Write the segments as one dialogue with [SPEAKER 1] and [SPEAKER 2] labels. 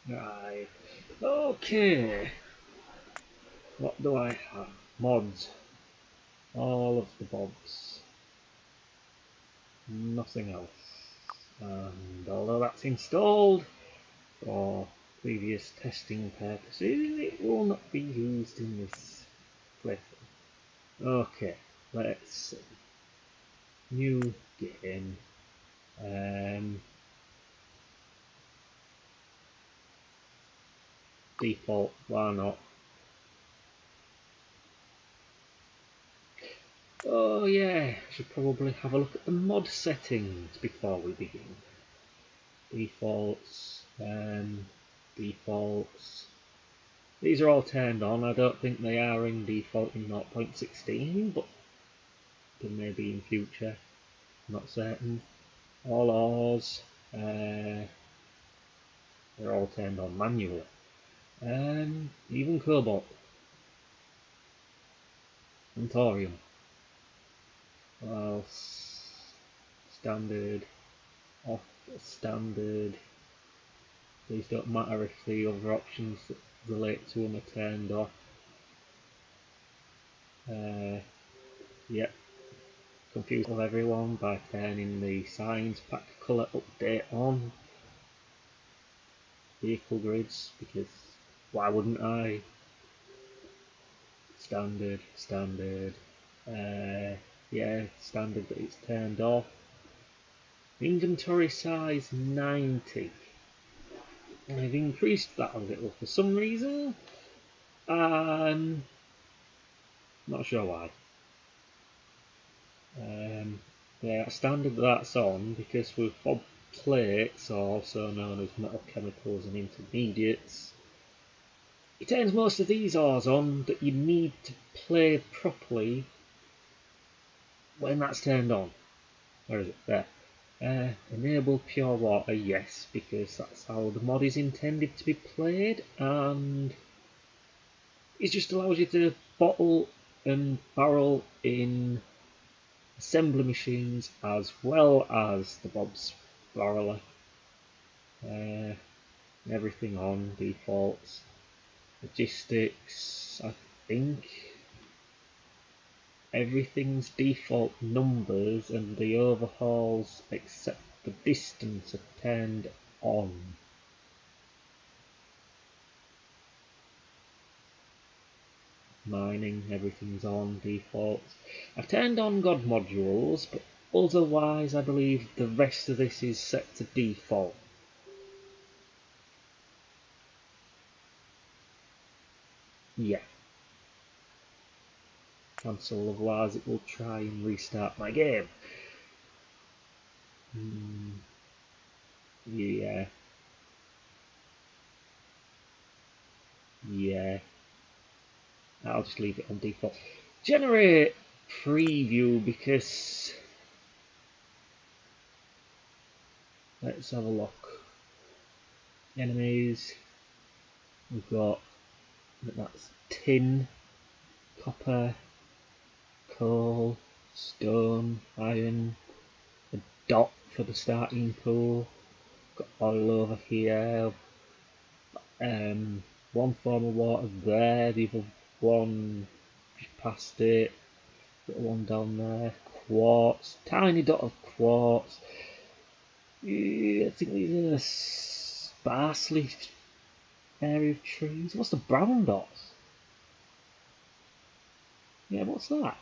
[SPEAKER 1] Right. Okay. What do I have? Mods. All of the Bobs. Nothing else. And although that's installed for previous testing purposes, it will not be used in this playthrough. Okay, let's see. New game. Default, why not? Oh yeah, I should probably have a look at the mod settings before we begin. Defaults, defaults. These are all turned on. I don't think they are in default in 0.16, but they may be in future. Not certain. All ours, they're all turned on manually. Even Cobalt and Thorium. Well, standard, off, standard. These don't matter if the other options that relate to them are turned off. Yep. Confuse everyone by turning the signs pack colour update on. Vehicle grids, because why wouldn't I? Standard, standard. Yeah, standard that it's turned off. Inventory size 90. I've increased that a little for some reason. Not sure why. Yeah, standard that's on because with Bob plates, also known as metal chemicals and intermediates, it turns most of these ores on that you need to play properly when that's turned on. Where is it? There. Enable pure water, yes, because that's how the mod is intended to be played, and it just allows you to bottle and barrel in assembly machines as well as the Bob's barreler. Everything on defaults. Logistics, I think everything's default numbers, and the overhauls except the distance are turned on. Mining, everything's on defaults. I've turned on God modules, but otherwise I believe the rest of this is set to default. Yeah. Cancel, otherwise it will try and restart my game. Yeah. Yeah. I'll just leave it on default. Generate preview, because let's have a look. Enemies. We've got, that's tin, copper, coal, stone, iron, a dot for the starting pool. Got oil over here. One form of water there, the other one just past it. Got one down there. Quartz, tiny dot of quartz. Yeah, I think these are a sparsely area of trees. What's the brown dots? Yeah, what's that?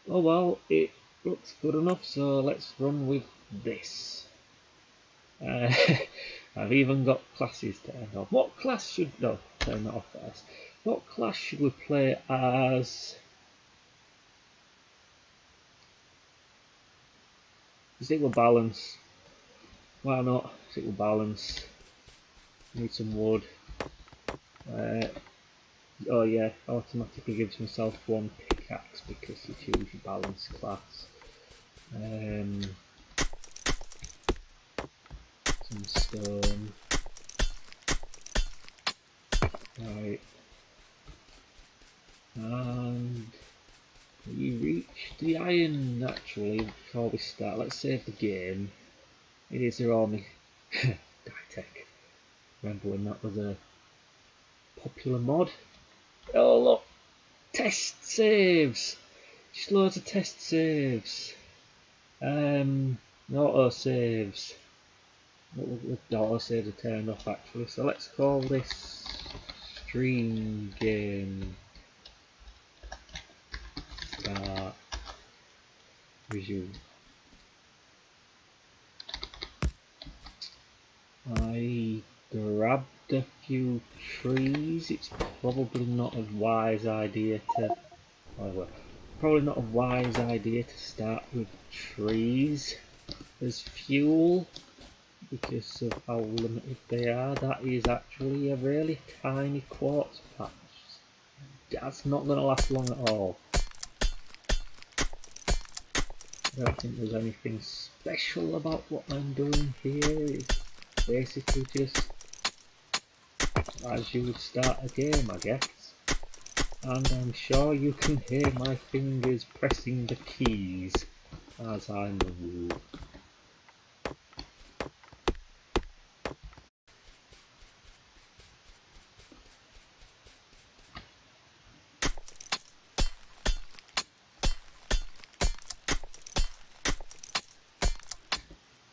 [SPEAKER 1] Oh well, it looks good enough, so let's run with this. I've even got classes turned off. What class should... no, turn that off first. What class should we play as? Stick with balance. Why not? Stick with balance. Need some wood. Oh yeah, automatically gives myself one pickaxe because you choose your balance class. Some stone. Right. And we reached the iron naturally before we start. Let's save the game. It is their army. Ditech. Remember when that was a popular mod? Oh look! Test saves! Just loads of test saves. Auto saves. The auto saves are turned off actually, so let's call this stream game start resume. I grabbed a few trees. It's probably not a wise idea to start with trees as fuel because of how limited they are. That is actually a really tiny quartz patch. That's not going to last long at all. I don't think there's anything special about what I'm doing here. It's basically just as you would start a game, I guess. And I'm sure you can hear my fingers pressing the keys as I move.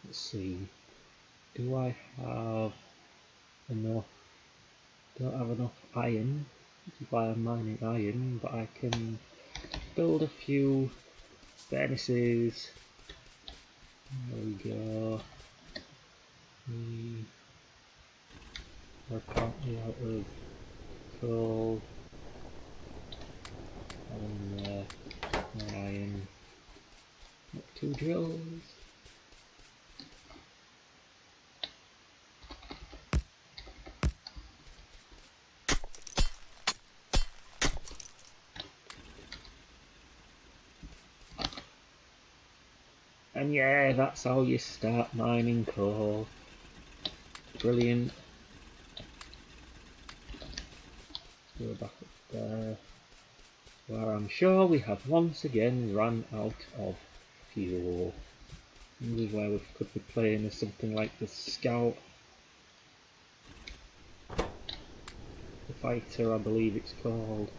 [SPEAKER 1] Let's see, do I have enough? Don't have enough iron, which is why I'm mining iron, but I can build a few furnaces. There we go. We're currently out of coal. And more iron. Up 2 drills. And yeah, that's how you start mining coal. Brilliant. Let's go back up there, where I'm sure we have once again run out of fuel. This is where we could be playing as something like the Scout. The Fighter, I believe it's called.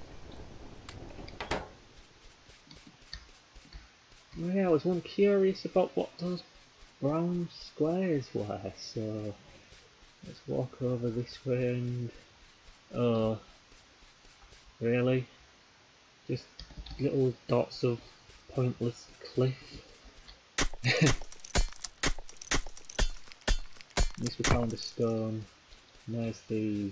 [SPEAKER 1] Yeah, I was one curious about what those brown squares were, so let's walk over this way and... oh, really? Just little dots of pointless cliff. At least we found a stone. And there's the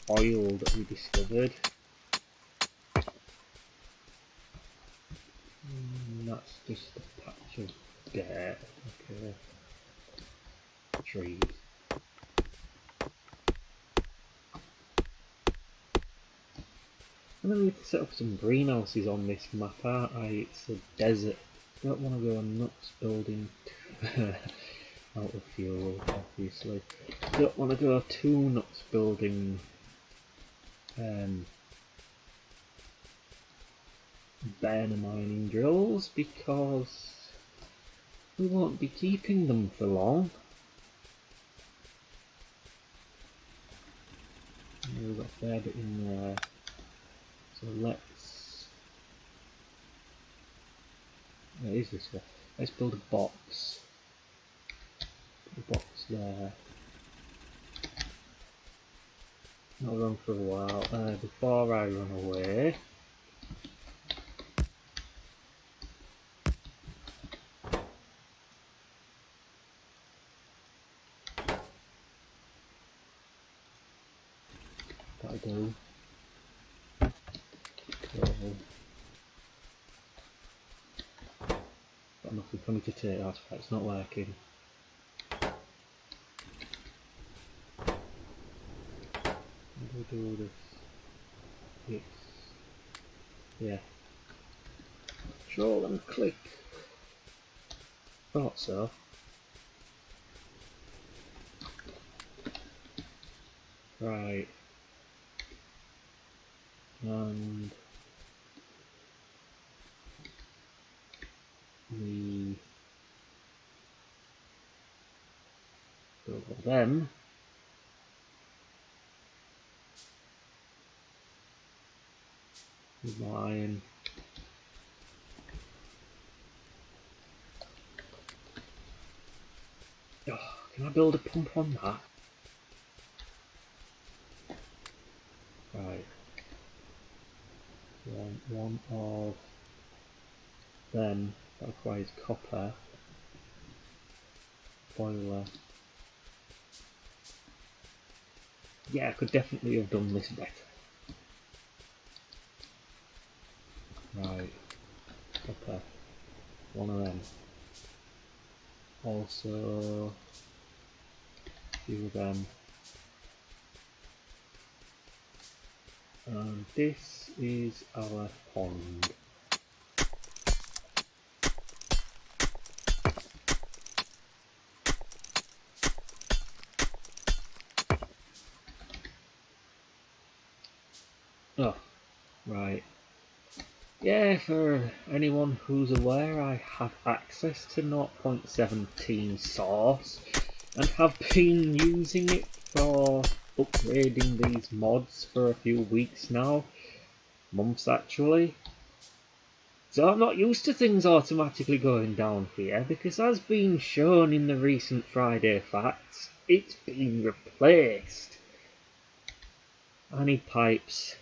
[SPEAKER 1] oil that we discovered. That's just a patch of dirt. Okay. Trees. I'm going to need to set up some greenhouses on this map, aren't I? It's a desert. Don't want to go nuts building out of fuel, obviously. Don't want to go too nuts building burner mining drills because we won't be keeping them for long. We've got a fair bit in there, so let's... where is this one? Let's build a box. Put a box there. I'll run for a while. Before I run away, that'll do. Got nothing for me to take, that's why it's not working. How do we do this? Yes. Yeah. Control and click. Thought so. Right. And we them. With my iron. Oh, can I build a pump on that? Right. One of them that requires copper. Boiler. Yeah, I could definitely have done this better. Right. Copper. One of them. Also, a few of them. And this is our pond. Oh, right. Yeah, for anyone who's aware, I have access to 0.17 source and have been using it for upgrading these mods for a few weeks now. Months actually. So I'm not used to things automatically going down here because as been shown in the recent Friday facts, it's been replaced. I need pipes.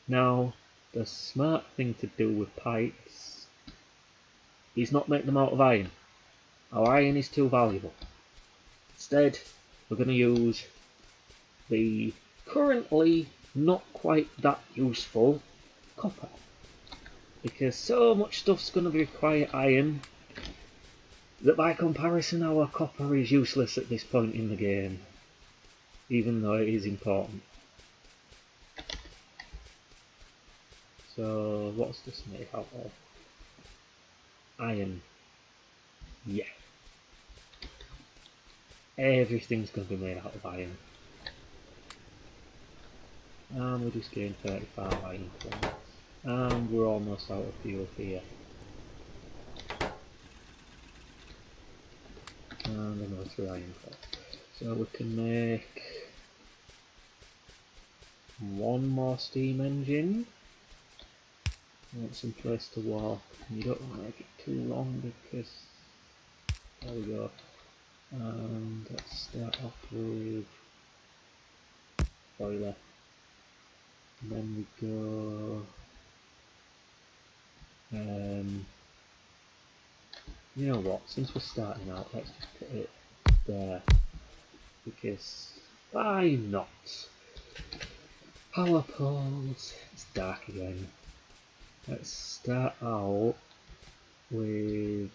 [SPEAKER 1] Now, the smart thing to do with pipes is not make them out of iron. Our iron is too valuable. Instead, we're going to use the currently not quite that useful copper. Because so much stuff's going to require iron that by comparison our copper is useless at this point in the game. Even though it is important. So, what's this made out of? Iron. Yeah. Everything's going to be made out of iron. And we just gained 35 iron points. And we're almost out of fuel here. And another 3 iron points. So we can make one more steam engine. Want some place to walk. You don't want to make it too long because there we go. And let's start off with boiler. And then we go. You know what? Since we're starting out, let's just put it there because why not? Power poles. It's dark again. Let's start out with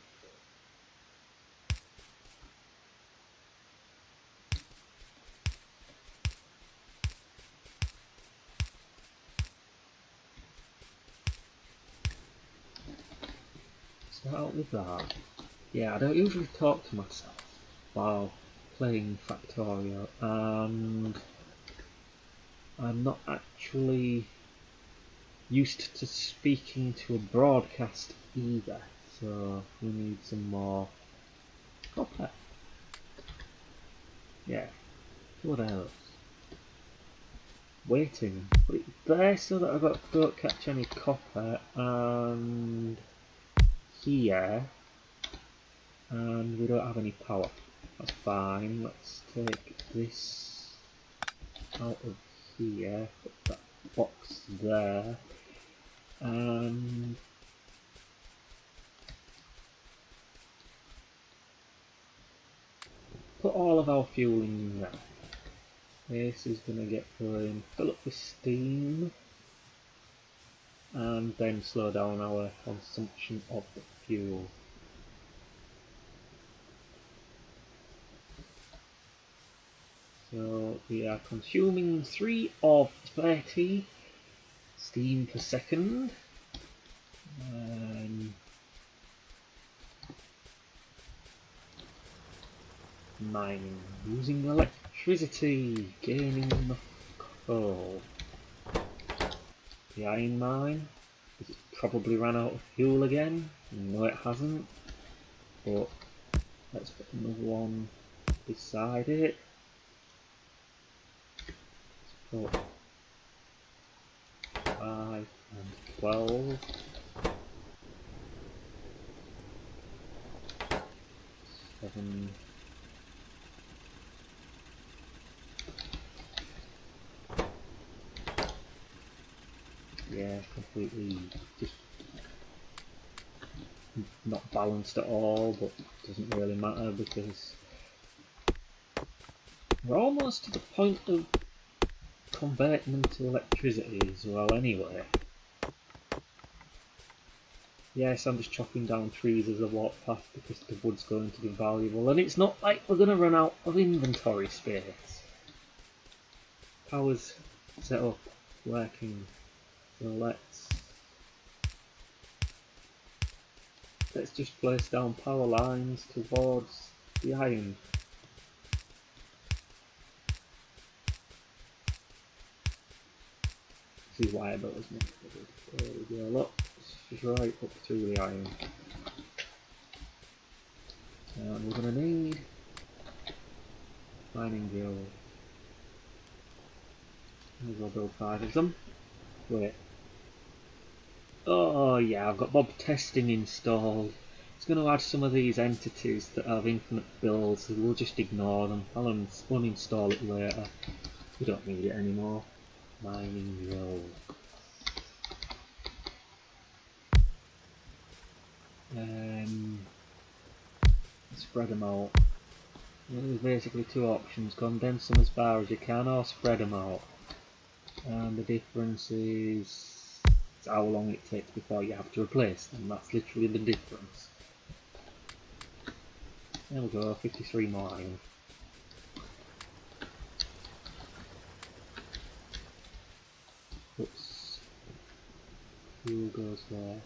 [SPEAKER 1] that. Yeah, I don't usually talk to myself while playing Factorio, and I'm not actually used to speaking to a broadcast either, so we need some more copper. Yeah, what else? Waiting, put it there so that I don't catch any copper, and here, and we don't have any power. That's fine. Let's take this out of here, put that box there, and put all of our fuel in there. This is going to get going, fill up with steam, and then slow down our consumption of the fuel. So we are consuming 3 of 30 steam per second. Mining, using electricity, gaining enough coal. The iron mine, because it's probably ran out of fuel again. No, it hasn't. But let's put another one beside it. Let's put 5 and 12. 7. Yeah, completely just not balanced at all, but it doesn't really matter because we're almost to the point of converting them to electricity as well anyway. Yes, I'm just chopping down trees as I walk past because the wood's going to be valuable, and it's not like we're going to run out of inventory space. Power's set up, working, so let's just place down power lines towards the iron. See why that was not good. There we go, look, it's just right up through the iron. And we're going to need mining drill. Might as well build 5 of them. Wait. Oh yeah, I've got Bob testing installed. It's going to add some of these entities that have infinite builds, so we'll just ignore them. I'll uninstall it later. We don't need it anymore. Mining drill. Spread them out. There's basically 2 options: condense them as far as you can or spread them out. And the difference is how long it takes before you have to replace them. That's literally the difference. There we go, 53 more iron. Oops. Fuel goes there.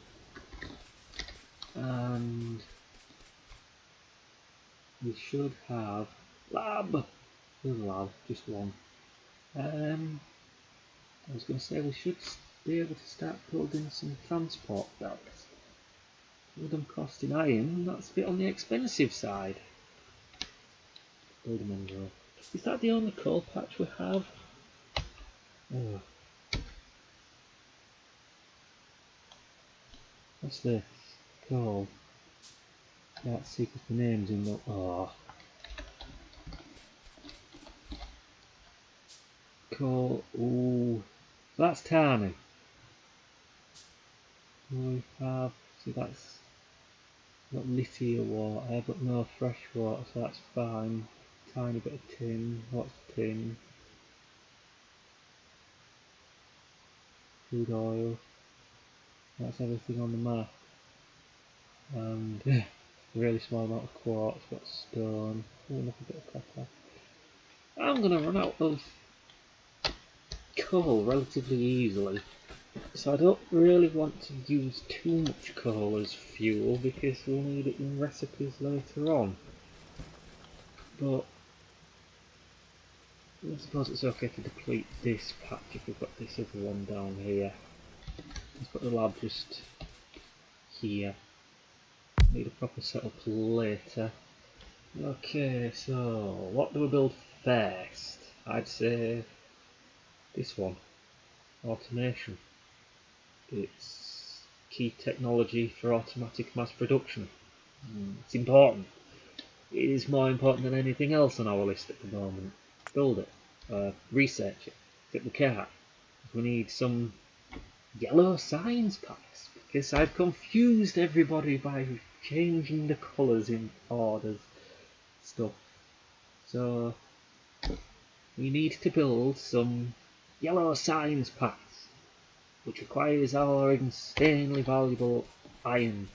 [SPEAKER 1] And we should have lab. There's a lab, just one. I was going to say we should be able to start building some transport belts. With them costing iron, that's a bit on the expensive side. Build them anyway. Is that the only coal patch we have? Oh. What's this? Coal. Can't see because the name's in the... Oh. Coal. Ooh. That's tiny. We have... See, that's... Got lithium water, but no fresh water, so that's fine. Tiny bit of tin. What's tin? Crude oil. That's everything on the map. And a really small amount of quartz. Got stone. Ooh, look, a bit of copper. I'm gonna run out of coal relatively easily, so I don't really want to use too much coal as fuel because we'll need it in recipes later on. But I suppose it's okay to deplete this patch if we've got this other one down here. Let's put the lab just here. Need a proper setup later. Okay, so what do we build first? I'd say this one. Automation. It's key technology for automatic mass production. It's important. It is more important than anything else on our list at the moment. Build it. Research it. If we can't, we need some yellow signs packs because I've confused everybody by changing the colours in orders stuff. So we need to build some yellow signs packs, which requires our insanely valuable iron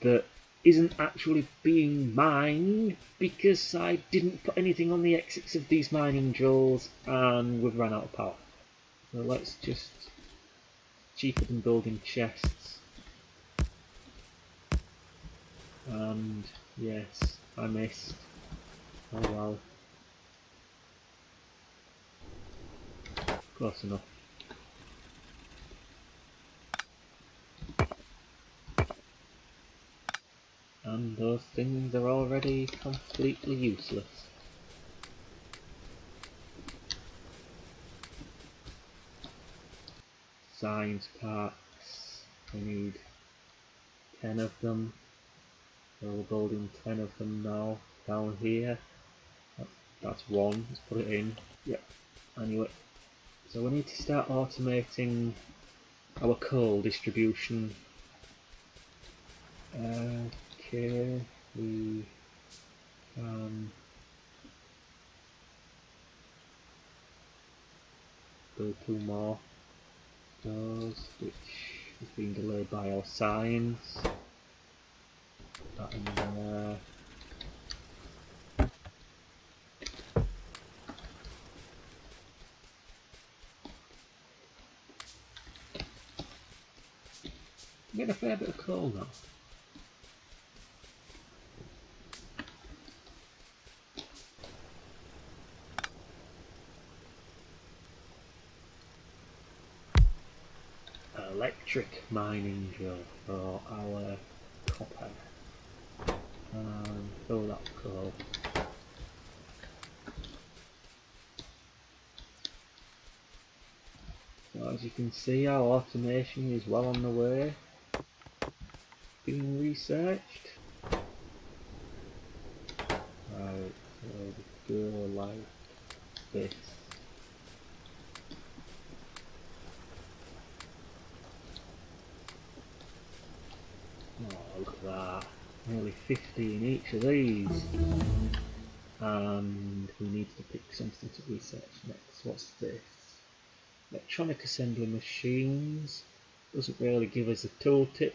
[SPEAKER 1] that isn't actually being mined because I didn't put anything on the exits of these mining drills and we've run out of power. So let's just, cheaper than building chests. And yes, I missed. Oh well. Close enough. and those things are already completely useless. Science packs, we need 10 of them, so we're building 10 of them now down here. That's one, let's put it in. Yep, I knew it. So we need to start automating our coal distribution. Okay, we can do 2 more. Those which has been delayed by our science. That in there. I'm getting a fair bit of coal now. Electric mining drill for our copper. And fill that with coal. So as you can see, our automation is well on the way, being researched. Right, so we go like this. Oh, look at that. Nearly 50 in each of these. And we need to pick something to research next. What's this? Electronic assembly machines. Doesn't really give us a tooltip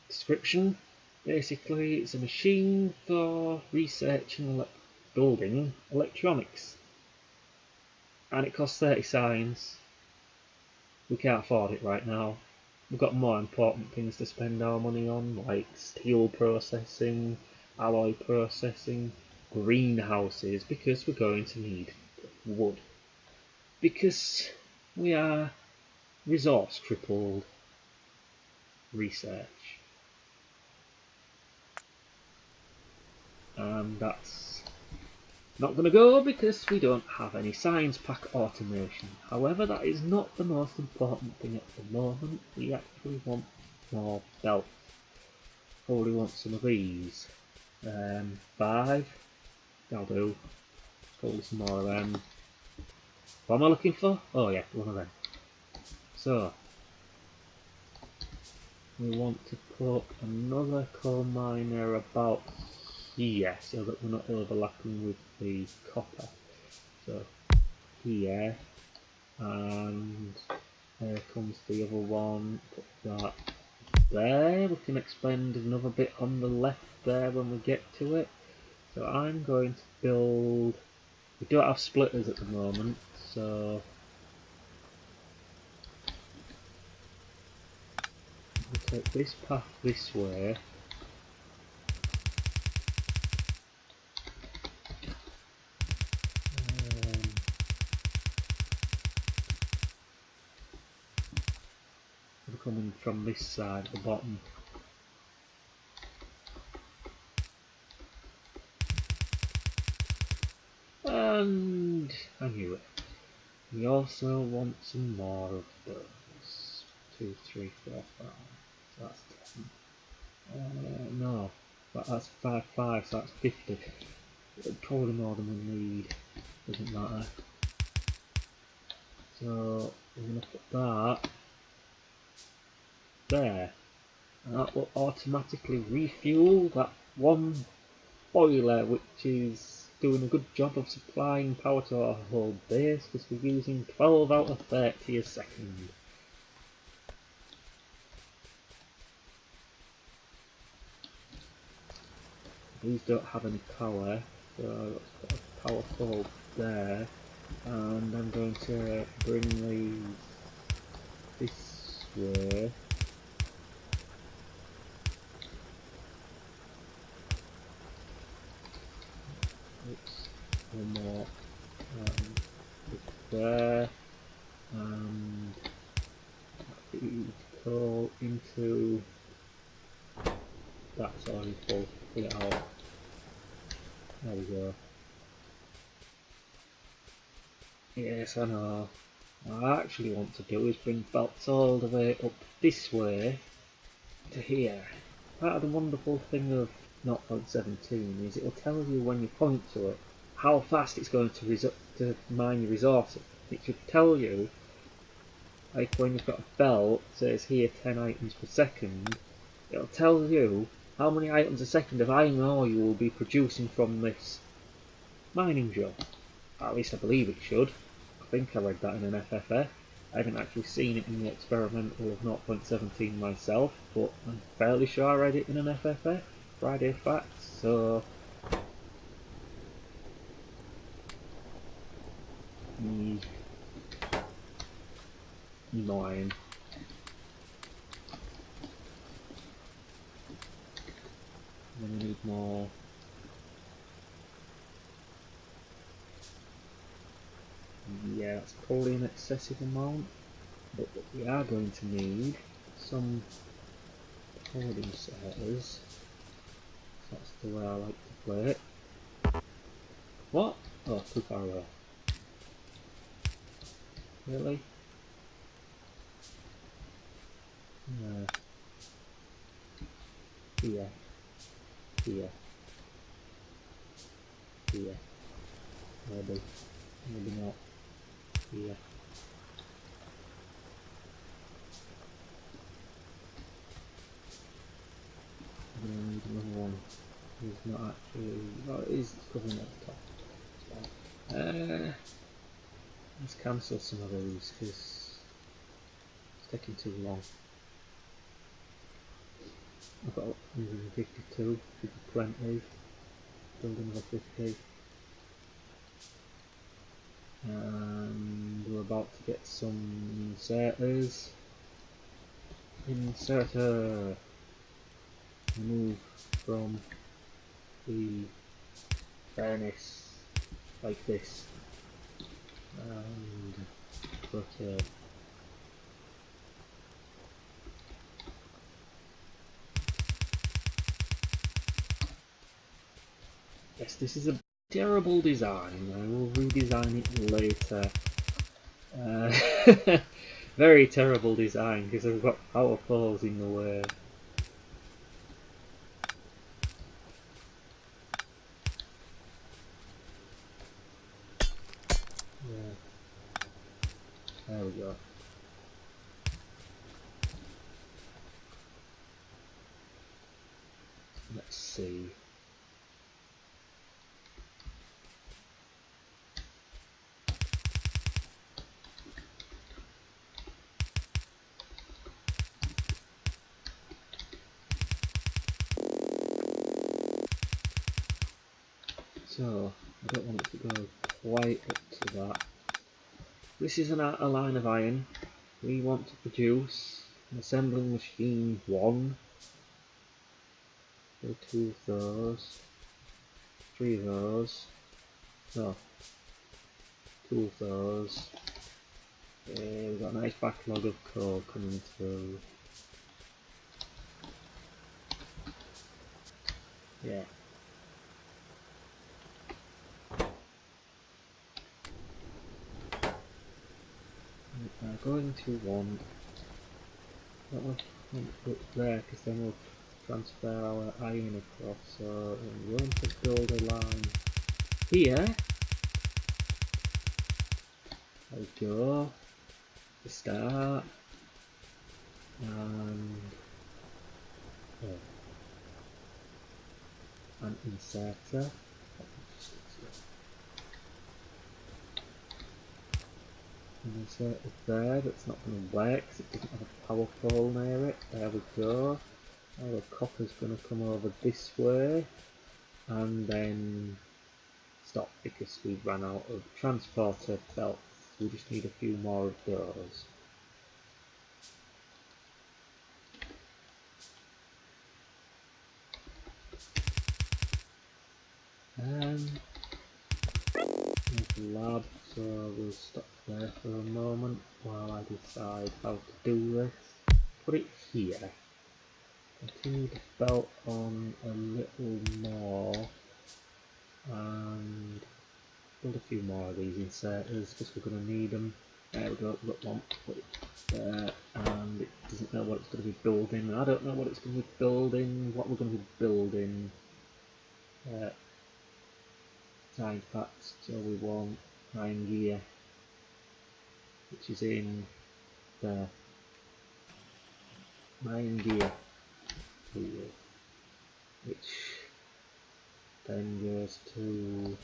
[SPEAKER 1] description. Basically, it's a machine for researching building electronics. And it costs 30 signs. We can't afford it right now. We've got more important things to spend our money on, like steel processing, alloy processing, greenhouses, because we're going to need wood. Because we are resource crippled research. And that's not going to go because we don't have any science pack automation. However, that is not the most important thing at the moment. We actually want more belts. Probably want some of these. 5. That'll do. Probably some more of them. What am I looking for? Oh yeah, one of them. So, we want to put another coal miner about here so that we're not overlapping with the copper. So here, and there comes the other one. Put that there. We can expend another bit on the left there when we get to it. So I'm going to build. We don't have splitters at the moment, so we'll take this path this way. Coming from this side at the bottom. And I knew it. We also want some more of those. 2, 3, 4, 5. So that's 10. No, but that's 5, 5, so that's 50. Probably more than we need. Doesn't matter. So we're going to put that there, and that will automatically refuel that one boiler which is doing a good job of supplying power to our whole base because we're using 12 out of 30 a second. These don't have any power, so let's put a power bulb there, and I'm going to bring these this way. Oops, one more, there, and feed coal into That's already full. Pull it out. There we go. Yes, I know. What I actually want to do is bring belts all the way up this way to here. Part of the wonderful thing of 0.17 is it'll tell you when you point to it how fast it's going to mine your resources. It should tell you, like when you've got a belt, says here 10 items per second, it'll tell you how many items a second of iron ore you will be producing from this mining job. At least I believe it should. I think I read that in an FFF. I haven't actually seen it in the experimental of 0.17 myself, but I'm fairly sure I read it in an FFF, Friday Facts, so... Mine. Then we need more... Yeah, that's probably an excessive amount, but we are going to need some coding setters. That's the way I like to play it. What? Oh, too far away. Really? No. Here. Here. Here. Maybe. Maybe not. Here. I'm gonna need another one. It's not actually. Oh, it is covering at the top. Let's cancel some of those because it's taking too long. I've got 152, should be plenty. Build another 50. And we're about to get some inserters. Inserter! Move from the furnace like this. And rotate. Yes, this is a terrible design. I will redesign it later. Very terrible design because I've got power poles in the way. Yeah. There we go. Let's see. So, I don't want it to go quite up to that. This is a line of iron. We want to produce an assembling machine 1. So 2 of those. 3 of those. No. 2 of those. We've got a nice backlog of code coming through. Yeah. We're going to want that one up there because then we'll transfer our iron across. So I'm going to build a line here. There we go. To start. And an inserter. And insert it there, that's not going to work because it doesn't have a power pole near it. There we go. Now the copper's going to come over this way and then stop because we ran out of transporter belts. We just need a few more of those. There's the lab, so we'll stop there for a moment while I decide how to do this. Put it here. Continue the belt on a little more and build a few more of these inserters because we're going to need them. There we go, we've got one, put it there, and it doesn't know what it's going to be building. I don't know what it's going to be building, what we're going to be building. Side packs, so we want iron gear, which is in there. Iron gear here, which then goes to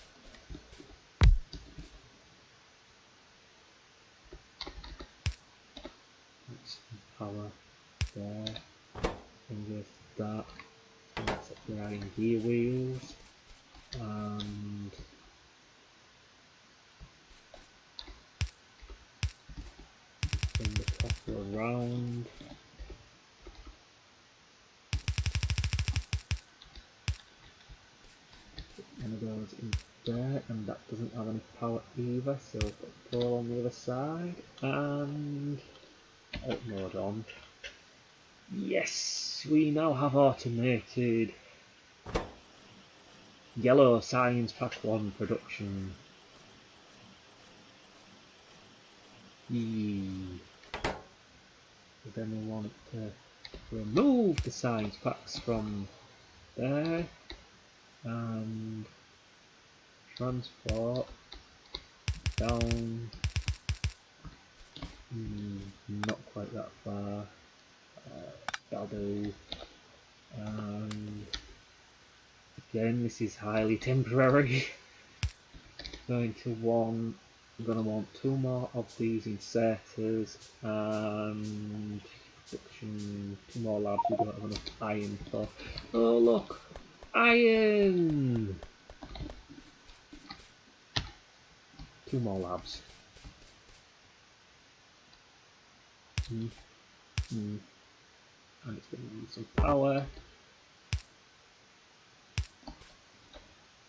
[SPEAKER 1] power there, then goes to that, and that's up the iron gear wheels, and bring the copper around. And it goes in there, and that doesn't have any power either, so put the pole on the other side, and out mode on. Yes, we now have automated yellow Science Pack 1 production. But then we want to remove the Science Packs from there and transport down, not quite that far, that'll do, and again this is highly temporary. I'm going to want 2 more of these inserters and production, 2 more labs. We don't have enough iron for. Oh look, iron! 2 more labs. And it's going to need some power,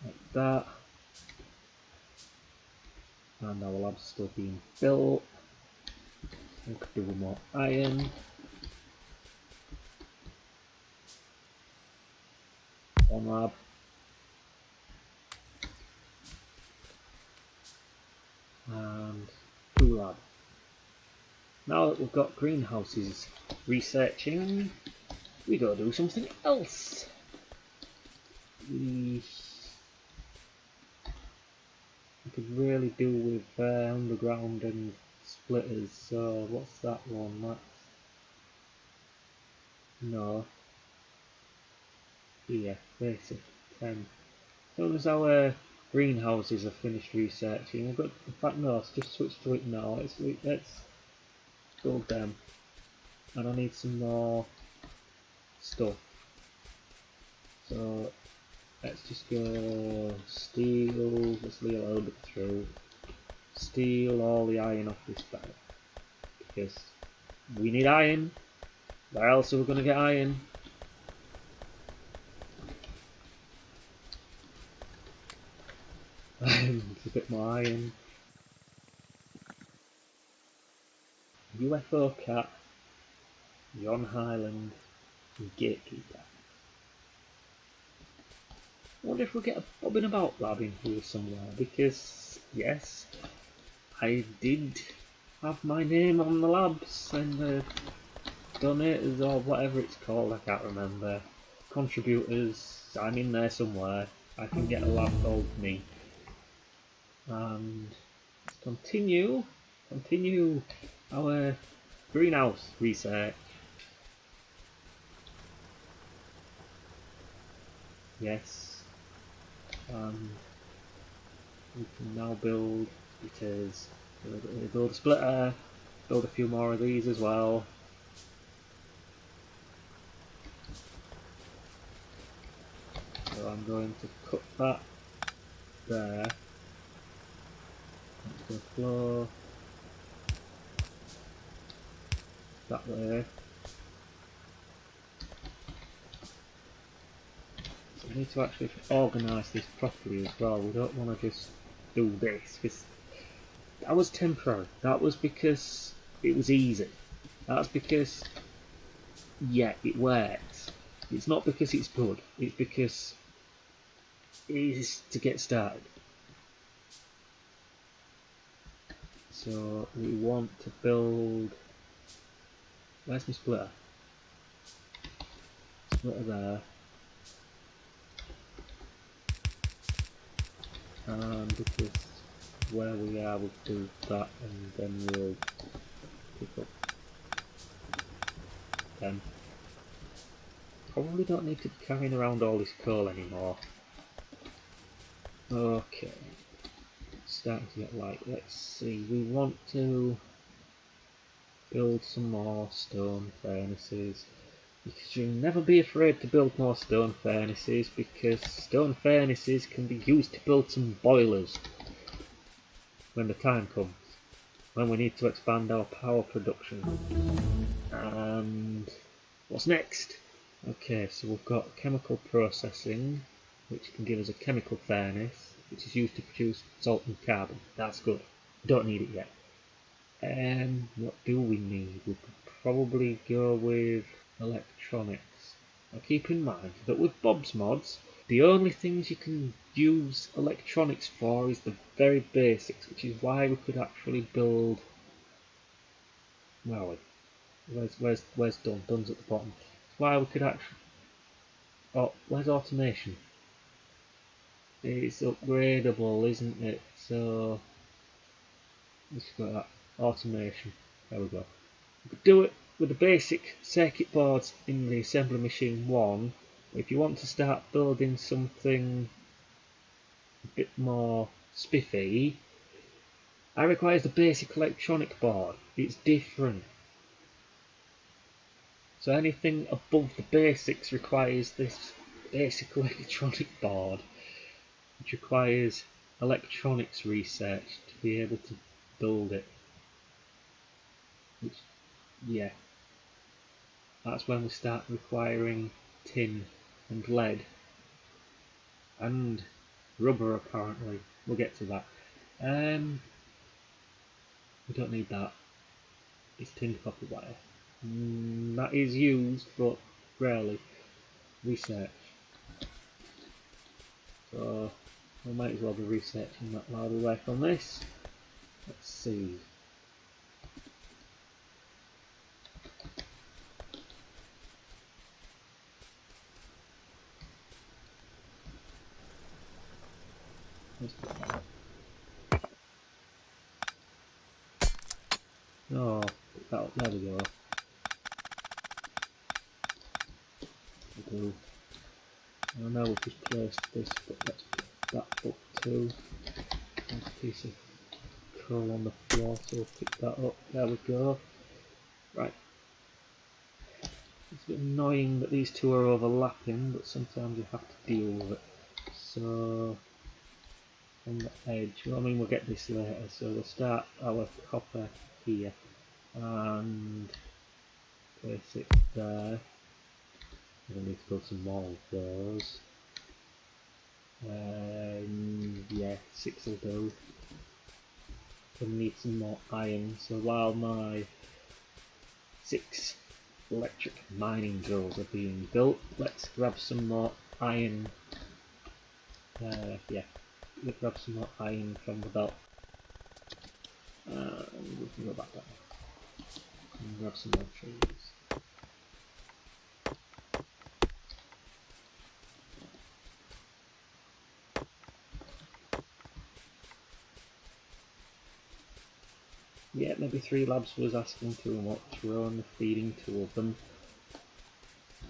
[SPEAKER 1] like that. And our lab's still being built. We could do more iron. One lab. And 2 lab. Now that we've got greenhouses researching, we gotta do something else. We could really do with underground and splitters. So what's that one? That's no. Here, basic 10. As soon as our greenhouses are finished researching, we've got. In fact, no. Let's just switch to it now. Let's build them, and I need some more stuff. So let's just go steel. Let's leave a little bit through. Steal all the iron off this belt because we need iron. Where else are we going to get iron? It's a bit more iron. UFO cat, John Highland, and Gatekeeper. I wonder if we'll get a Bobingabout lab in here somewhere, because yes, I did have my name on the labs and the donators or whatever it's called, I can't remember. Contributors, I'm in there somewhere. I can get a lab called me. And let's continue our greenhouse research. Yes, and we can now build splitters. Build a splitter, build a few more of these as well. So I'm going to cut that there. It's going to flow that way. So we need to actually organise this properly as well. We don't want to just do this because that was temporary. That was because it was easy. That's because, yeah, it works. It's not because it's good, it's because it is to get started. So we want to build, where's my splitter? Splitter there. And because where we are, we'll do that, and then we'll pick up 10. Probably don't need to be carrying around all this coal anymore. Okay, it's starting to get light. Let's see, we want to build some more stone furnaces. You should never be afraid to build more stone furnaces, because stone furnaces can be used to build some boilers when the time comes, when we need to expand our power production. And what's next? Okay, so we've got chemical processing, which can give us a chemical furnace, which is used to produce salt and carbon. That's good. Don't need it yet. What do we need? We could probably go with electronics. Now keep in mind that with Bob's mods, the only things you can use electronics for is the very basics, which is why we could actually build. Well, where's done? Done's at the bottom. It's why we could actually. Oh, where's automation? It's upgradable, isn't it? So let's go that automation. There we go. We could do it with the basic circuit boards in the assembly machine 1. If you want to start building something a bit more spiffy, that requires the basic electronic board. It's different. So anything above the basics requires this basic electronic board, which requires electronics research to be able to build it. Which, yeah, that's when we start requiring tin and lead and rubber apparently. We'll get to that. We don't need that. It's tinned copper wire. That is used, but rarely. Research. So we might as well be researching that while we work on this. Let's see. Oh, there we go. We'll do. I know we've just placed this, but let's put that up too. There's a piece of coal on the floor, so we'll pick that up. There we go. Right. It's a bit annoying that these two are overlapping, but sometimes you have to deal with it. So, on the edge, well, I mean, we'll get this later, so we'll start our copper here and place it there. We'll need to build some more of those. Yeah, 6 will do. Gonna need some more iron, so while my 6 electric mining drills are being built, let's grab some more iron. Yeah, we'll grab some more iron from the belt. And we can go back down and grab some more trees. Yeah, maybe 3 labs was asking too much. We're only feeding 2 of them.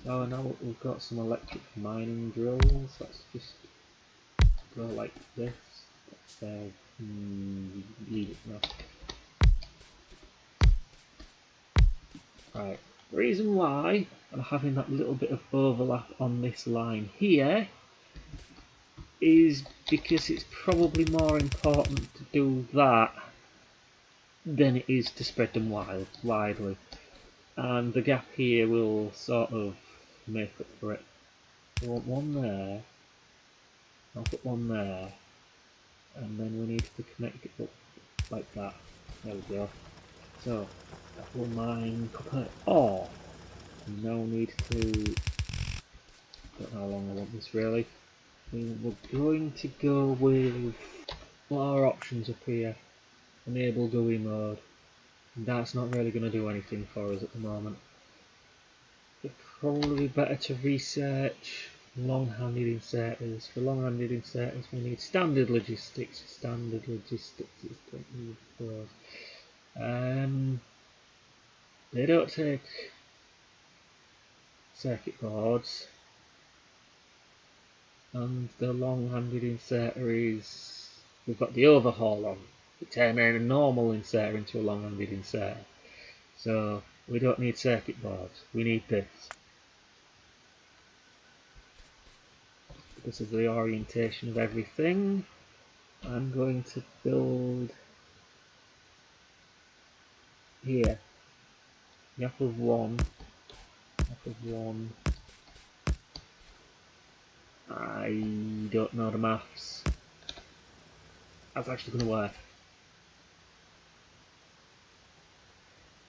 [SPEAKER 1] Oh, now we've got some electric mining drills. Let's just go like this. Let's leave it now. Right. The reason why I'm having that little bit of overlap on this line here is because it's probably more important to do that than it is to spread them widely, and the gap here will sort of make up for it. I want one there, I'll put one there, and then we need to connect it up like that. There we go. So that will mine copper ore. We now need to don't know how long I want this really. We're going to go with what are our options up here. Enable GUI mode. That's not really going to do anything for us at the moment. It'd probably be better to research long-handed inserters. For long-handed inserters we need standard logistics. Standard logistics is don't need those. They don't take circuit boards, and the long-handed inserter is, we've got the overhaul on. We turn a normal inserter into a long-handed inserter, so we don't need circuit boards, we need this. Because of the orientation of everything, I'm going to build here gap of one. I don't know the maths. That's actually going to work.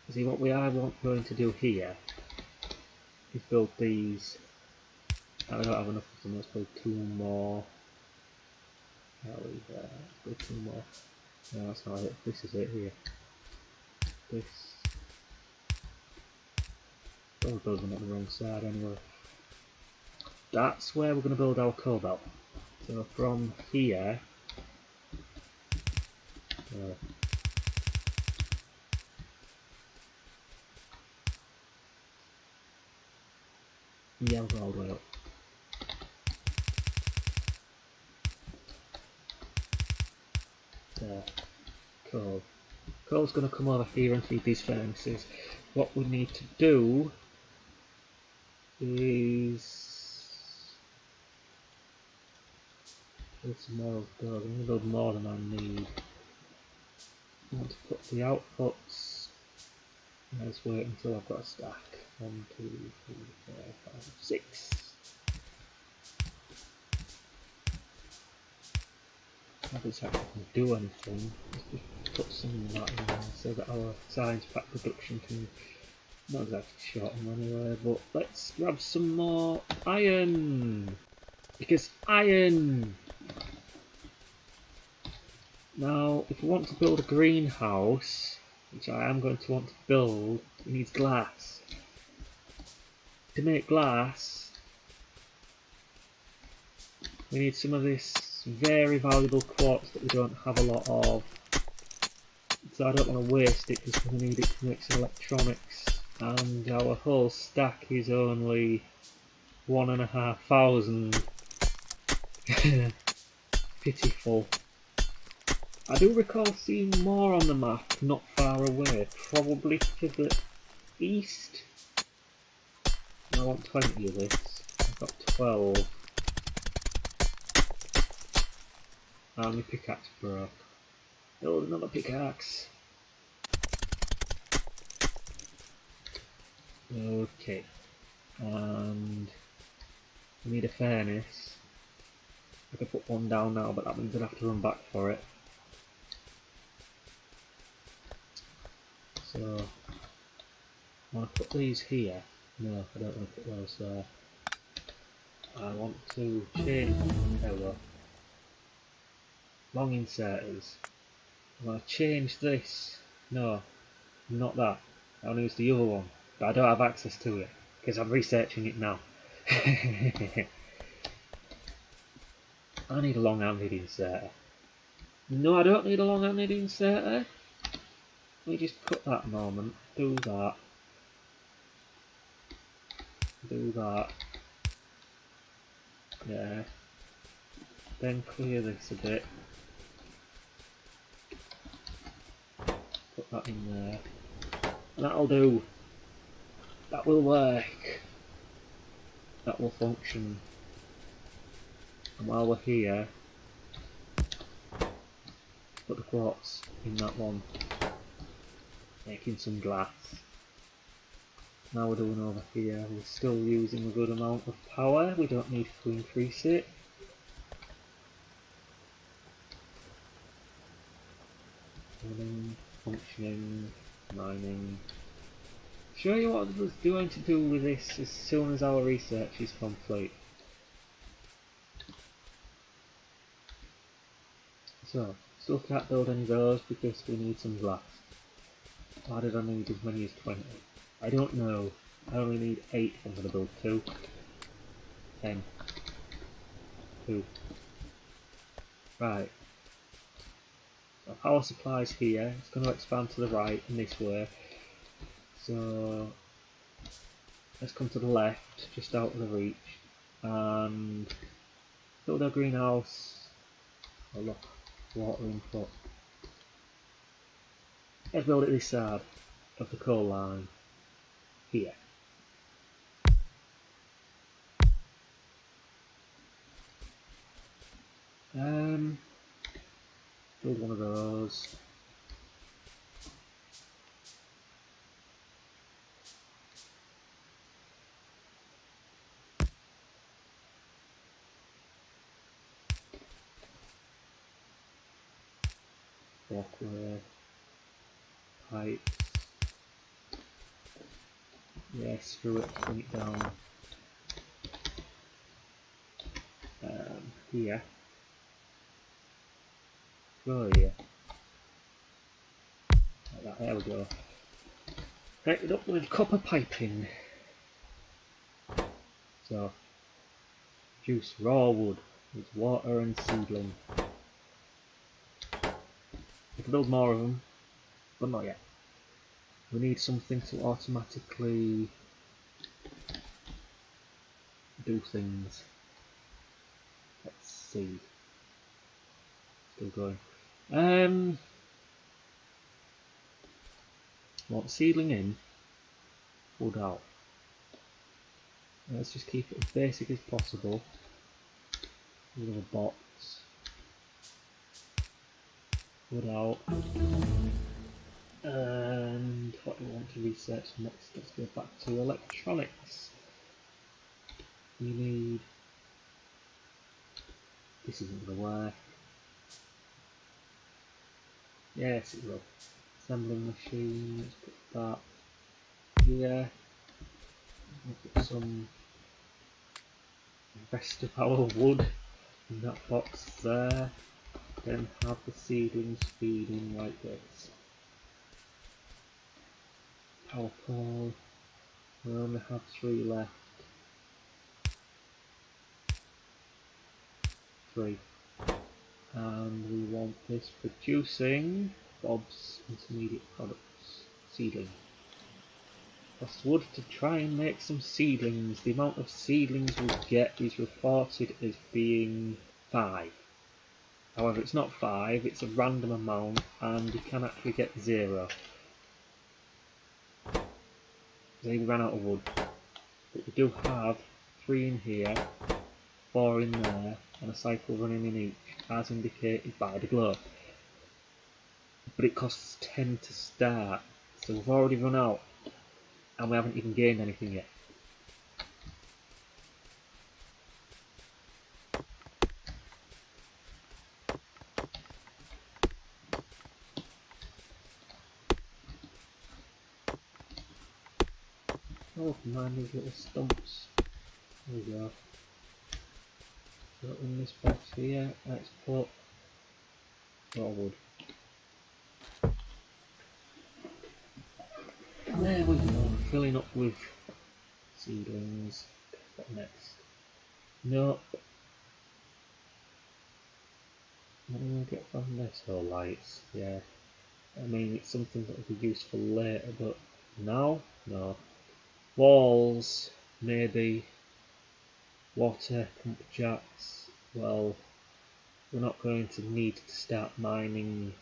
[SPEAKER 1] See, what we are going to do here is build these. I don't have enough of them. Let's build two more. Let's build two more. No, that's not it. This is it here. This. Oh, build them on the wrong side anyway. That's where we're going to build our cobalt. So from here, yeah, we'll go all the way up. There. Coal. Coal's going to come over here and feed these furnaces. What we need to do is build some more of those. I'm going to build more than I need. I want to put the outputs. Let's wait until I've got a stack. 1, 2, 3, 4, 5, 6. Not exactly going to do anything. Let's just put some of that in there so that our science pack production can not exactly shorten anyway. But let's grab some more iron, because iron. Now, if we want to build a greenhouse, which I am going to want to build, it needs glass. To make glass, we need some of this very valuable quartz that we don't have a lot of. So I don't want to waste it because we need it to make some electronics. And our whole stack is only 1,500. Pitiful. I do recall seeing more on the map not far away, probably to the east. I want 20 of this. I've got 12. And my pickaxe broke. Build another pickaxe. Okay. And we need a furnace. I could put one down now, but that means I'd have to run back for it. So, I want to put these here. No, I don't want to put those there. I want to change. There we go. Long inserters. I want to change this. No, not that. I want to use the other one, but I don't have access to it because I'm researching it now. I need a long-handed inserter. No, I don't need a long-handed inserter. Let me just cut that a moment. Do that. Do that. Yeah. Then clear this a bit. Put that in there. That'll do. That will work. That will function. And while we're here, put the quartz in that one. Making some glass. Now we're doing over here, we're still using a good amount of power, we don't need to increase it. Running, functioning, mining. Show you what I was going to do with this as soon as our research is complete. So, still can't build any of those because we need some glass. Why did I need as many as 20? I don't know. I only need 8 if I'm going to build 2. 10. 2. Right. So power supply's here. It's going to expand to the right in this way. So let's come to the left, just out of the reach, and build our greenhouse. Oh look, water input. Let's build it this side of the coal line. Here. Build one of those. Walkway. Pipes. Yeah, screw it, bring it down. Here. Go here. Like that, there we go. Connect it up with copper piping. So, produce raw wood with water and seedling. We can build more of them, but not yet. We need something to automatically do things. Let's see. Still going. Want seedling in, wood out. Let's just keep it as basic as possible. Little box. Wood out. And what do we want to research next? Let's go back to electronics. We need. This isn't going to work. Yes, it will. Assembling machine. Let's put that here. We'll put some rest of our wood in that box there. Then have the seedlings feeding like this. Power pole. We only have 3 left. 3. And we want this producing Bob's intermediate products. Seedling. Cost wood to try and make some seedlings. The amount of seedlings we get is reported as being 5. However, it's not 5, it's a random amount, and you can actually get 0. They ran out of wood. But we do have 3 in here, 4 in there, and a cycle running in each, as indicated by the glow. But it costs 10 to start, so we've already run out, and we haven't even gained anything yet. Oh, mind these little stumps. There we go. So in this box here, let's put raw wood. There we go, filling up with seedlings. What next? Nope. What do we get from this? Oh, lights, yeah. I mean, it's something that will be useful later, but now? No. Walls, maybe. Water pump jacks. Well, we're not going to need to start mining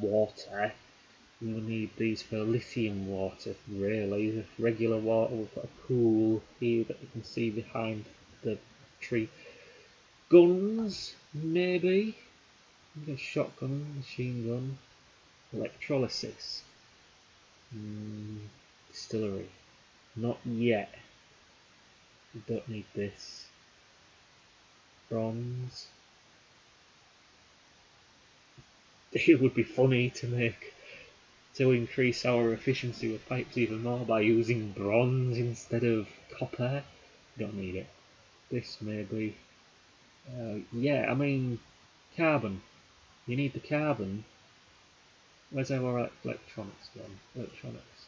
[SPEAKER 1] water. We will need these for lithium water, really. The regular water, we've got a pool here that you can see behind the tree. Guns, maybe. A shotgun, machine gun. Electrolysis. Distillery. Not yet. We don't need this. Bronze. It would be funny to increase our efficiency with pipes even more by using bronze instead of copper. Don't need it. This maybe. Yeah, I mean, Carbon. You need the carbon. Where's our electronics gone? Electronics.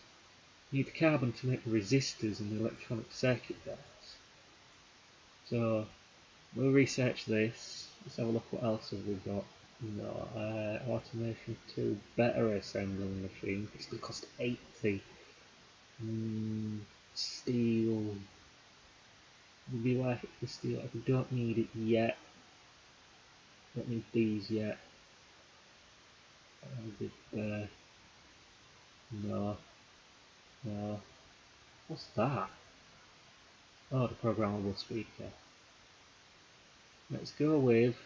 [SPEAKER 1] You need the carbon to make the resistors in the electronic circuit boards. So we'll research this. Let's have a look what else have we got. No, automation 2, better assembling machine. It's going to cost 80. Steel. Would be worth it for steel if we don't need it yet. Don't need these yet. No. No. What's that? Oh, the programmable speaker. Let's go with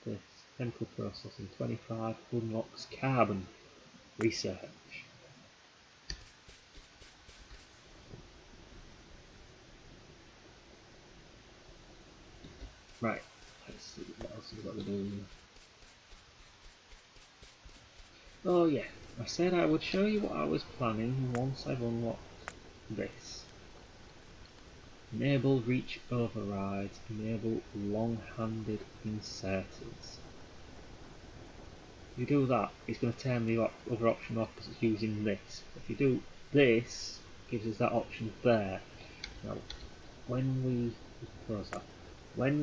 [SPEAKER 1] this. Chemical processing 25 unlocks carbon research. Right, let's see what else we've got to do. Oh yeah, I said I would show you what I was planning once I've unlocked this. Enable reach overrides, enable long-handed inserters. If you do that, it's going to turn the other option off because it's using this. If you do this, it gives us that option there. Now, when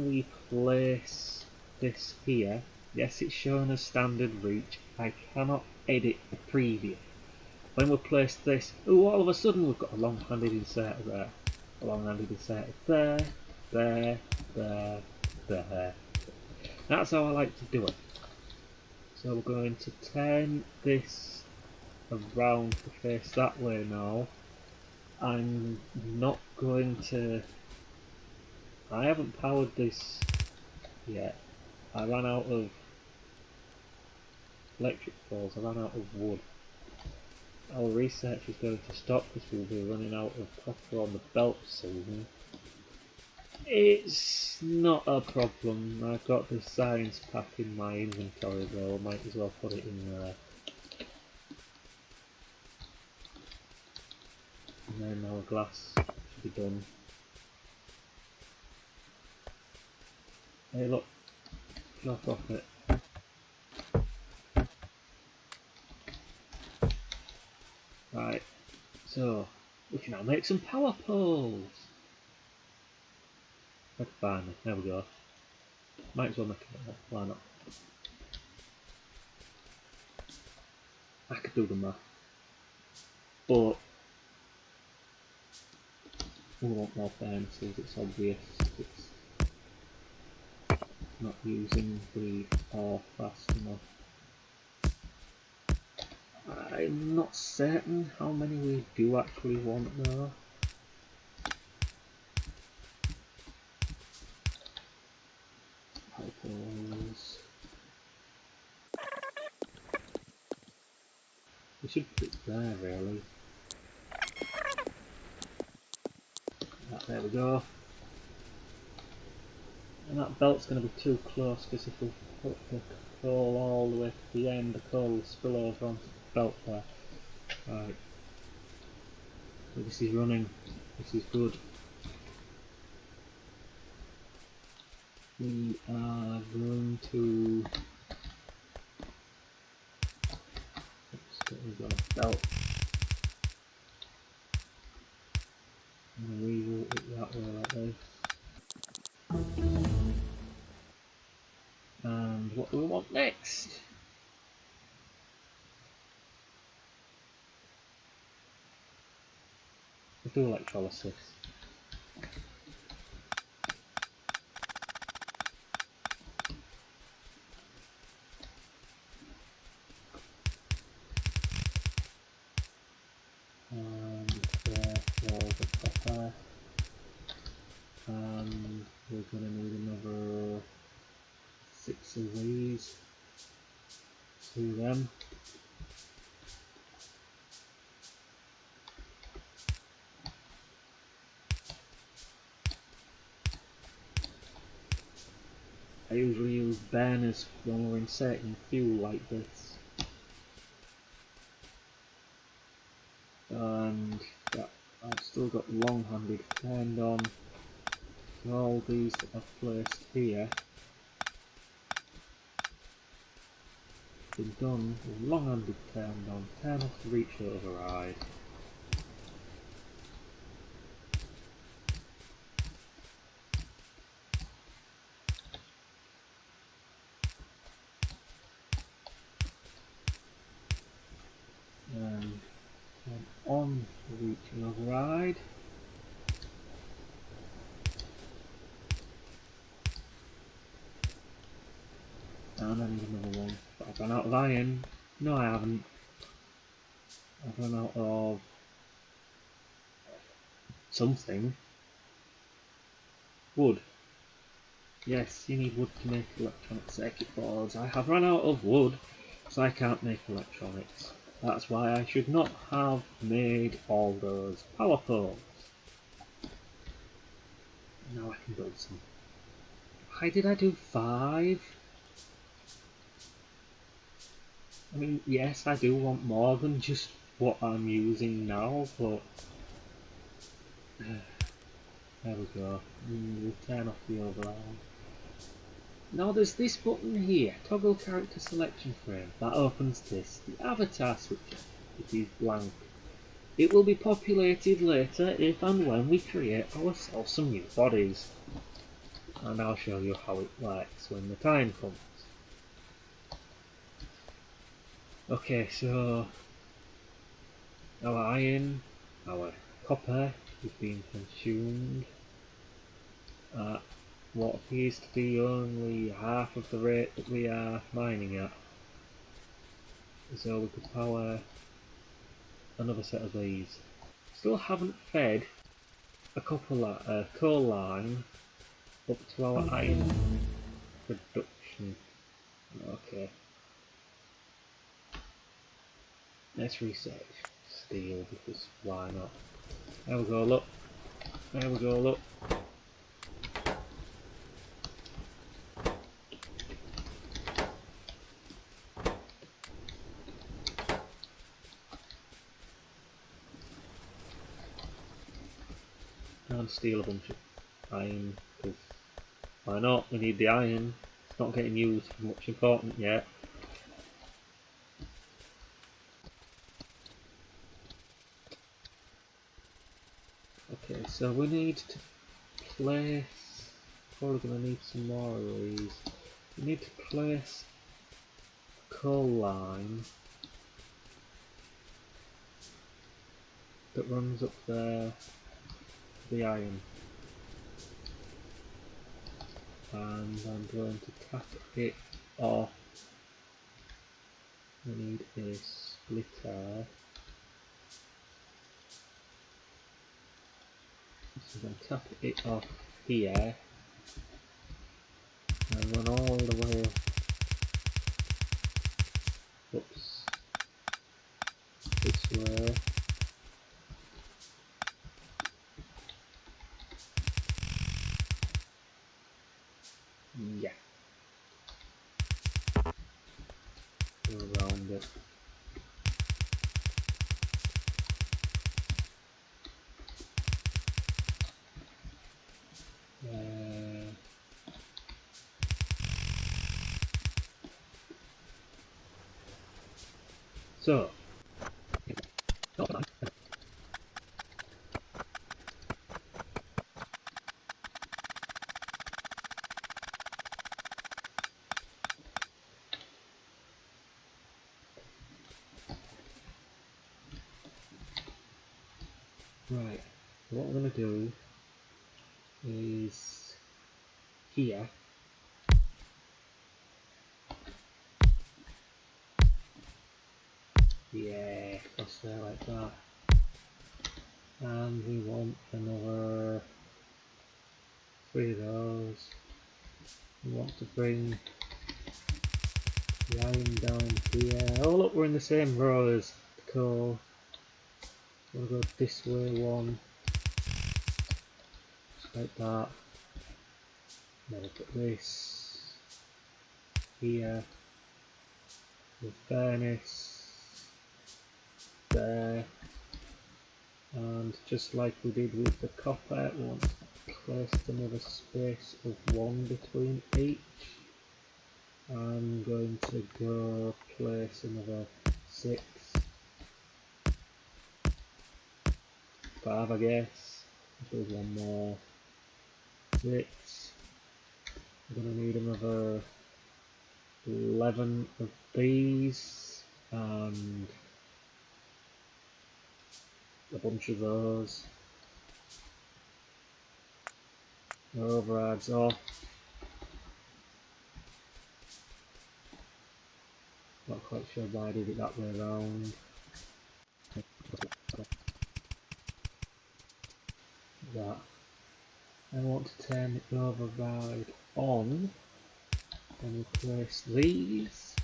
[SPEAKER 1] we place this here, yes, it's shown as standard reach. I cannot edit the preview. When we place this, oh, all of a sudden we've got a long-handed inserter there. A long-handed inserter there, there, there, there. That's how I like to do it. So we're going to turn this around to face that way now. I'm not going to... I haven't powered this yet. I ran out of electric poles, I ran out of wood. Our research is going to stop because we'll be running out of copper on the belt soon. It's not a problem. I've got the science pack in my inventory though, I might as well put it in there. And then our glass should be done. Hey look, drop off it. Right, so we can now make some power poles. Let's find them. There we go. Might as well make it. Why not? I could do the math, but we want more furnaces. It's obvious. It's not using the ore fast enough. I'm not certain how many we do actually want though. Poles. We should put it there really. There we go. And that belt's going to be too close because if we put the coal all the way to the end, the coal will spill over onto the belt there. Right. So this is running. This is good. We are going to... Oops, we've got a belt. I'm going to reroute it that way like this. And what do we want next? Let's do electrolysis. And therefore the copper. And we're going to need another 6 of these. 2 of them. I usually use burners when we're inserting fuel like this. And I've still got long-handed turned on. So all these that I've placed here been done with long-handed turn on, turn off the reach override. And turn on the reach override. And I need another one. But I've run out of iron. No, I haven't. I've run out of something. Wood. Yes, you need wood to make electronic circuit boards. I have run out of wood, so I can't make electronics. That's why I should not have made all those power poles. Now I can build some. Why did I do 5? I mean, yes, I do want more than just what I'm using now, but there we go. We'll turn off the override. Now there's this button here, toggle character selection frame, that opens this, the avatar switcher. It is blank. It will be populated later if and when we create ourselves some new bodies. And I'll show you how it works when the time comes. Okay, so our iron, our copper is being consumed at what appears to be only half of the rate that we are mining at. So we could power another set of these. Still haven't fed a coal line up to our iron production. Okay. Let's research steel because why not? There we go, look. There we go, look. And steal a bunch of iron because why not? We need the iron. It's not getting used for much important yet. Okay, so we need to place, probably going to need some more of these. We need to place a coal line that runs up there, the iron. And I'm going to tap it off. We need a splitter. So I'm going to tap it off here and run all the way up. Oops. This way. Yeah. Go around it. So, right, what we're going to do is here. Yeah, across there like that. And we want another 3 of those. We want to bring the iron down here. Oh look, we're in the same row as the coal. We'll go this way one. Just like that. Then we'll put this here. The furnace there. And just like we did with the copper, we want to place another space of 1 between each. I'm going to go place another 6, 5 I guess. There's one more. 6. I'm going to need another 11 of these and a bunch of those. No overrides off. Not quite sure why I did it that way around. That. I want to turn the override on and replace these.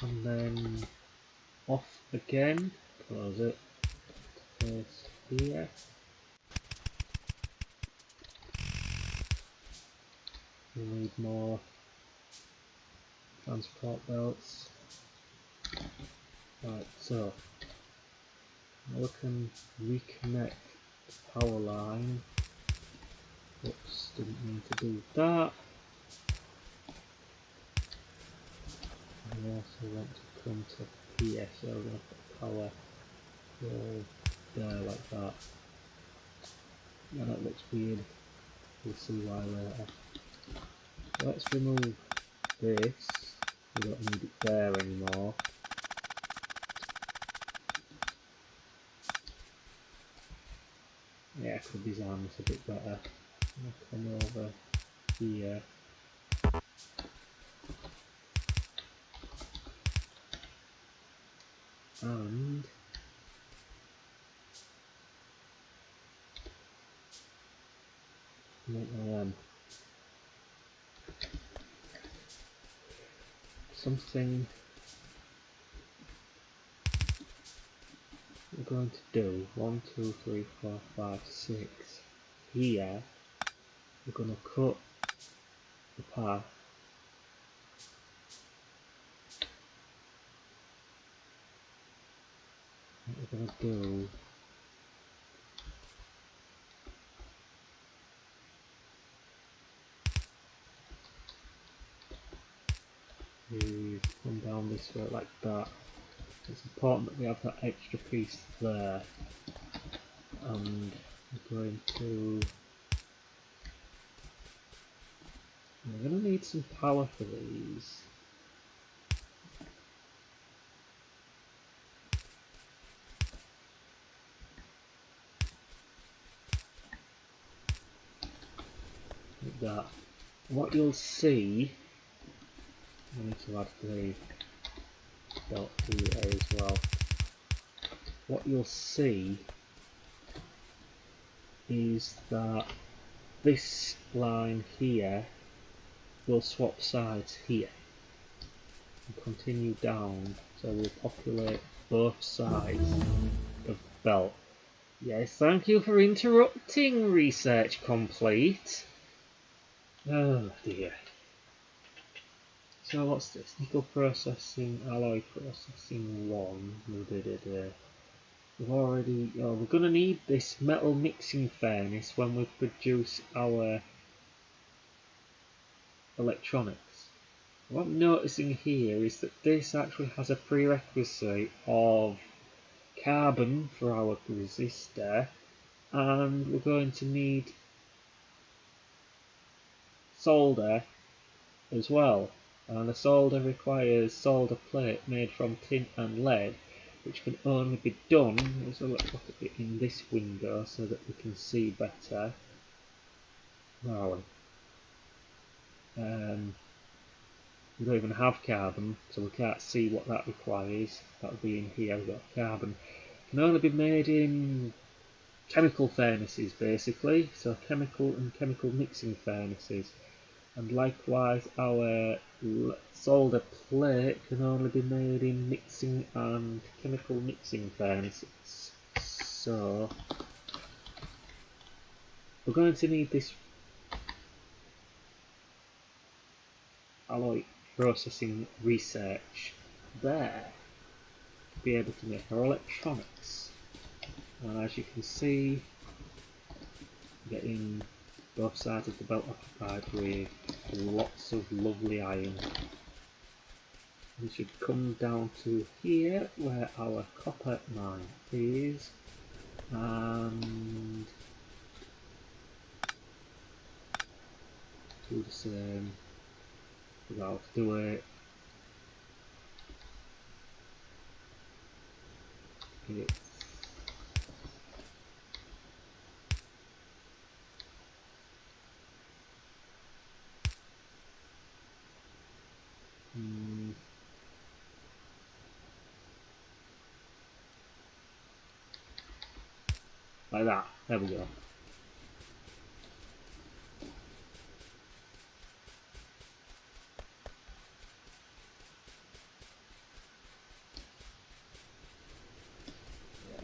[SPEAKER 1] And then off again, close it, place here. We need more transport belts. Right, so now we can reconnect the power line. Oops, didn't mean to do that. We also want to come to here, so we're going to put power there like that. Now that looks weird, we'll see why later. Let's remove this, we don't need it there anymore. Yeah, I could design this a bit better. I'll come over here. And make something we're going to do 1, 2, 3, 4, 5, 6 here. We're going to cut the path what we're going to do is come down this way like that. It's important that we have that extra piece there, and we're going to need some power for these. Like that. What you'll see, I need to add the belt here as well. What you'll see is that this line here will swap sides here and continue down, so we'll populate both sides of the belt. Yes, thank you for interrupting. Research complete. Oh dear. So what's this? Nickel processing, alloy processing 1. We've already, we're going to need this metal mixing furnace when we produce our electronics. What I'm noticing here is that this actually has a prerequisite of carbon for our resistor, and we're going to need solder as well. And the solder requires solder plate made from tin and lead, which can only be done, so let's look at it in this window so that we can see better. Where are we? We don't even have carbon, so we can't see what that requires. That would be in here. We've got carbon. It can only be made in chemical furnaces basically, so chemical and chemical mixing furnaces. And likewise our solder plate can only be made in mixing and chemical mixing furnaces. So we're going to need this alloy processing research there to be able to make our electronics. And as you can see, getting both sides of the belt occupied with lots of lovely iron. We should come down to here where our copper mine is, and do the same. Without do it. It's like that. There we go.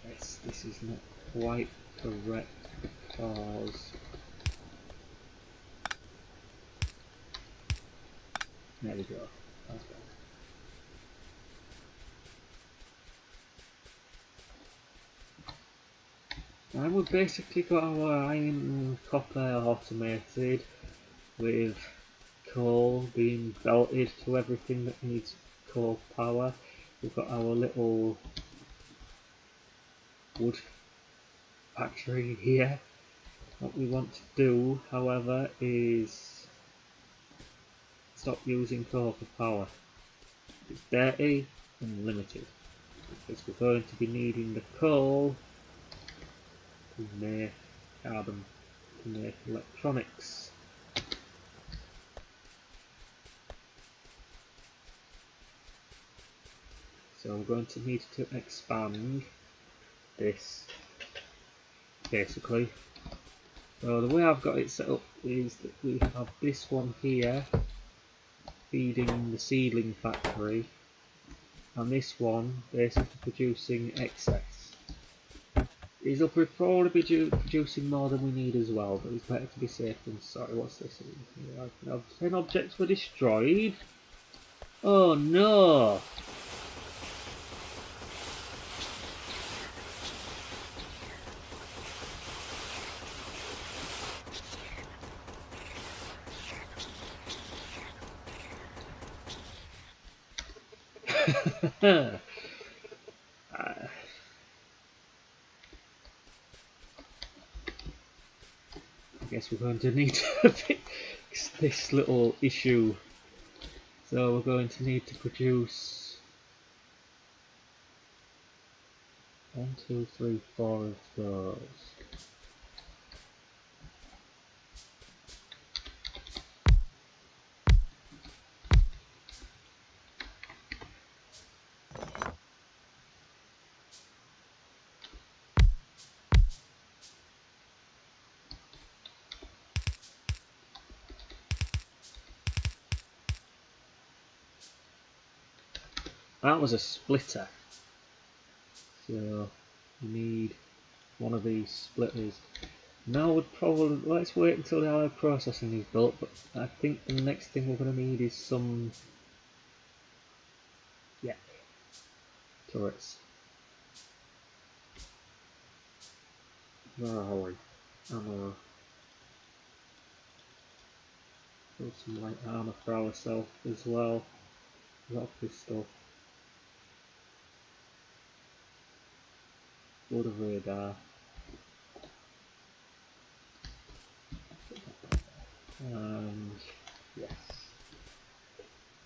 [SPEAKER 1] Yes, this is not quite correct because there we go. That's better. And we've basically got our iron and copper automated, with coal being belted to everything that needs coal power. We've got our little wood factory here. What we want to do, however, is stop using coal for power. It's dirty and limited, because we're going to be needing the coal to make carbon, to make electronics. So we're going to need to expand this, basically. So the way I've got it set up is that we have this one here feeding the seedling factory, and this one basically producing excess. It'll probably be producing more than we need as well, but it's better to be safe than sorry. What's this? 10 objects were destroyed. Oh no! I guess we're going to need to fix this little issue. So we're going to need to produce 1, 2, 3, 4 of those. That was a splitter, so you need one of these splitters. Now we'd probably, let's wait until the alloy processing is built, but I think the next thing we're going to need is some, yeah, turrets. Where are we? Ammo. Build some light armour for ourselves as well. A lot of this stuff. Load of radar. And yes,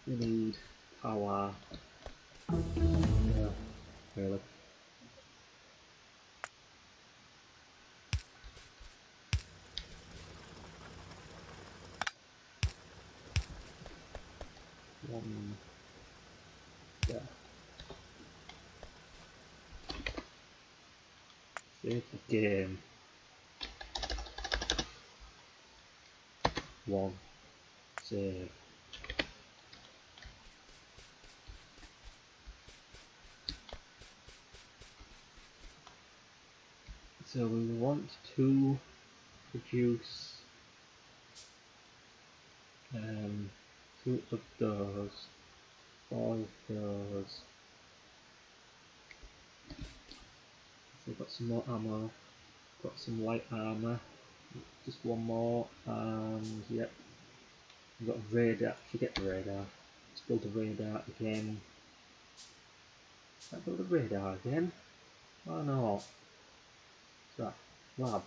[SPEAKER 1] we need power. Yeah, really. One, yeah. Save the game. 1. Save. So we want to produce 2 of those, 4 of those. So we've got some more ammo, got some light armour, just one more, and yep, we've got a radar. Forget the radar. Let's build a radar again. Let's build a radar again. Why not? What's that? Lab.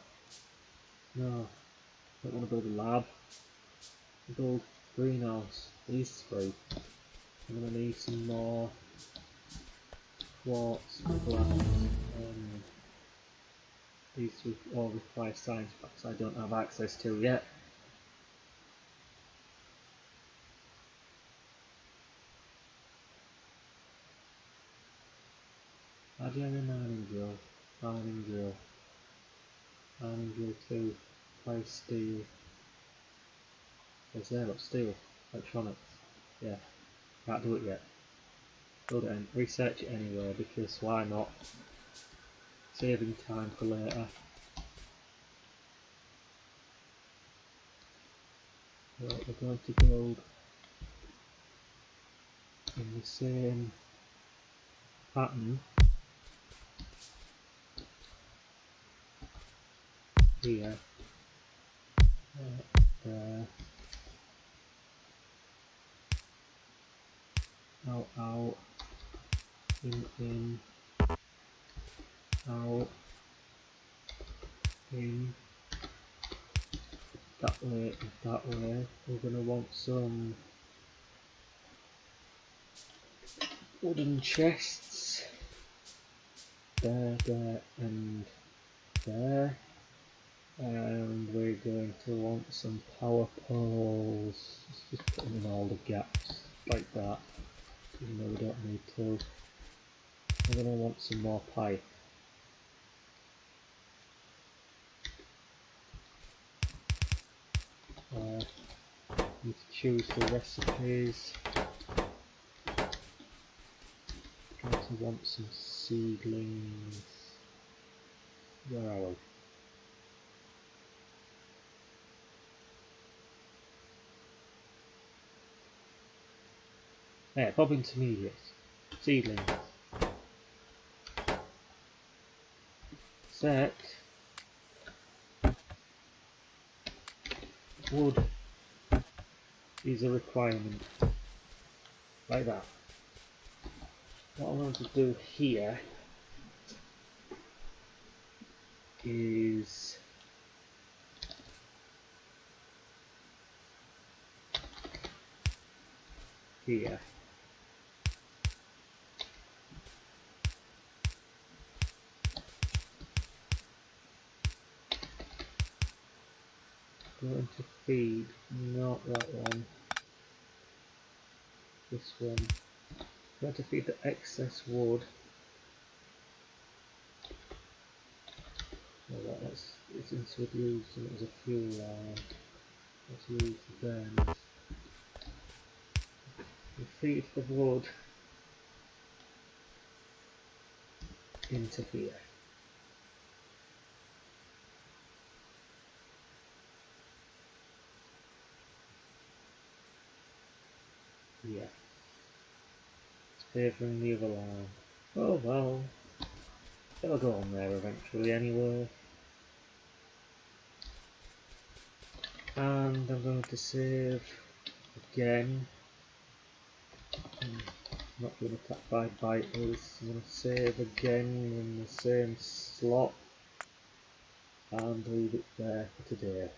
[SPEAKER 1] No, don't want to build a lab. Build greenhouse. These three. I'm going to need some more quartz, glass, and these all require science packs I don't have access to yet. Agile mining drill, mining drill, mining drill 2, play steel. What's there? Got steel, electronics. Yeah, can't do it yet. Build it in, research it anyway because why not? Saving time for later. Right, we're going to build in the same pattern here, there, out, out, in, out, in, that way and that way. We're going to want some wooden chests, there, there and there, and we're going to want some power poles. Let's just put them in all the gaps like that, even though we don't need to. We're going to want some more pipe. Need to choose the recipes. Going to want some seedlings. Where are we? There, Bob intermediates. Seedlings. Set. Wood is a requirement. Like that. What I'm going to do here is here. Going to feed, not that one, this one. Going to feed the excess wood. Well, it's into used and it was a fuel line. Let's use them. We feed the wood into here. Yeah. It's favouring the other line. Oh well. It'll go on there eventually anyway. And I'm going to save again. I'm not being attacked by biters. I'm going to save again in the same slot and leave it there for today.